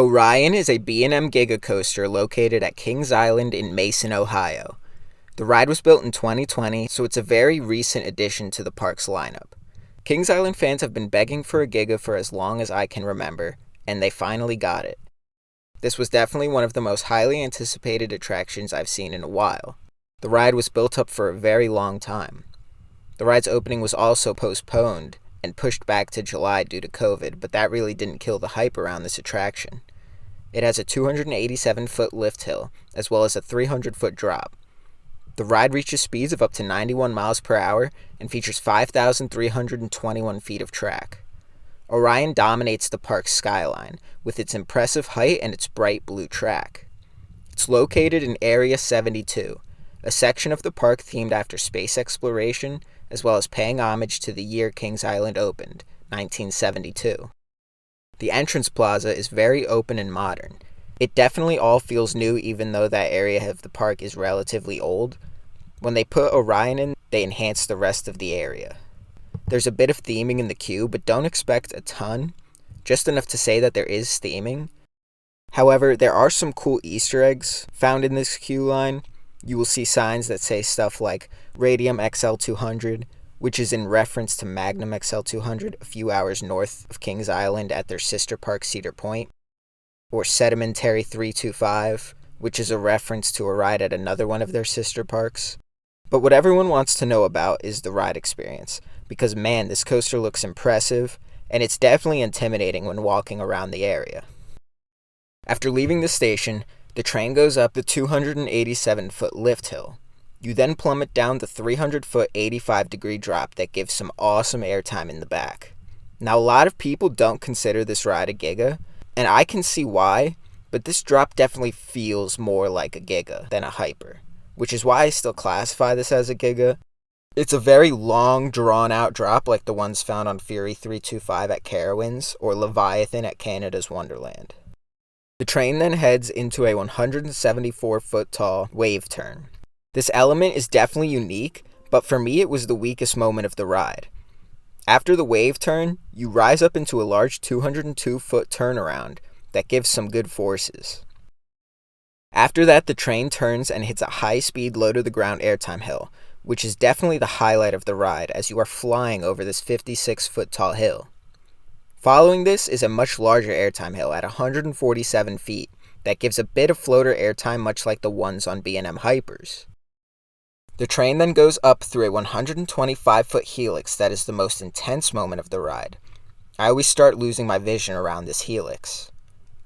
Orion is a B&M Giga coaster located at Kings Island in Mason, Ohio. The ride was built in 2020, so it's a very recent addition to the park's lineup. Kings Island fans have been begging for a Giga for as long as I can remember, and they finally got it. This was definitely one of the most highly anticipated attractions I've seen in a while. The ride was built up for a very long time. The ride's opening was also postponed and pushed back to July due to COVID, but that really didn't kill the hype around this attraction. It has a 287-foot lift hill, as well as a 300-foot drop. The ride reaches speeds of up to 91 miles per hour and features 5,321 feet of track. Orion dominates the park's skyline with its impressive height and its bright blue track. It's located in Area 72, a section of the park themed after space exploration, as well as paying homage to the year Kings Island opened, 1972. The entrance plaza is very open and modern. It definitely all feels new even though that area of the park is relatively old. When they put Orion in, they enhance the rest of the area. There's a bit of theming in the queue, but don't expect a ton, just enough to say that there is theming. However, there are some cool Easter eggs found in this queue line. You will see signs that say stuff like Radium XL200, which is in reference to Magnum XL200 a few hours north of Kings Island at their sister park Cedar Point, or Sedimentary 325, which is a reference to a ride at another one of their sister parks. But what everyone wants to know about is the ride experience, because man, this coaster looks impressive, and it's definitely intimidating when walking around the area. After leaving the station, the train goes up the 287-foot lift hill. You then plummet down the 300-foot 85-degree drop that gives some awesome airtime in the back. Now, a lot of people don't consider this ride a Giga, and I can see why, but this drop definitely feels more like a Giga than a Hyper, which is why I still classify this as a Giga. It's a very long, drawn-out drop like the ones found on Fury 325 at Carowinds or Leviathan at Canada's Wonderland. The train then heads into a 174-foot tall wave turn. This element is definitely unique, but for me it was the weakest moment of the ride. After the wave turn, you rise up into a large 202-foot turnaround that gives some good forces. After that, the train turns and hits a high-speed low-to-the-ground airtime hill, which is definitely the highlight of the ride as you are flying over this 56-foot tall hill. Following this is a much larger airtime hill at 147 feet that gives a bit of floater airtime much like the ones on B&M Hypers. The train then goes up through a 125-foot helix that is the most intense moment of the ride. I always start losing my vision around this helix.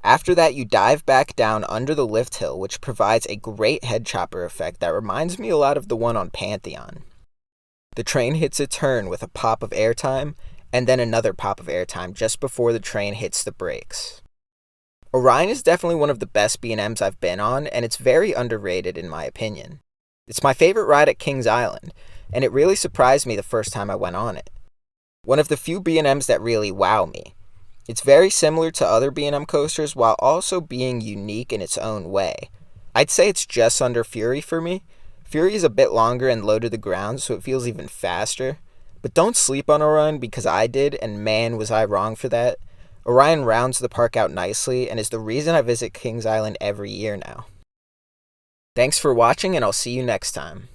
After that, you dive back down under the lift hill, which provides a great head chopper effect that reminds me a lot of the one on Pantheon. The train hits a turn with a pop of airtime, and then another pop of airtime just before the train hits the brakes. Orion is definitely one of the best B&Ms I've been on, and it's very underrated in my opinion. It's my favorite ride at Kings Island, and it really surprised me the first time I went on it. One of the few B&Ms that really wow me. It's very similar to other B&M coasters while also being unique in its own way. I'd say it's just under Fury for me. Fury is a bit longer and low to the ground, so it feels even faster. But don't sleep on Orion because I did, and man was I wrong for that. Orion rounds the park out nicely and is the reason I visit Kings Island every year now. Thanks for watching, and I'll see you next time.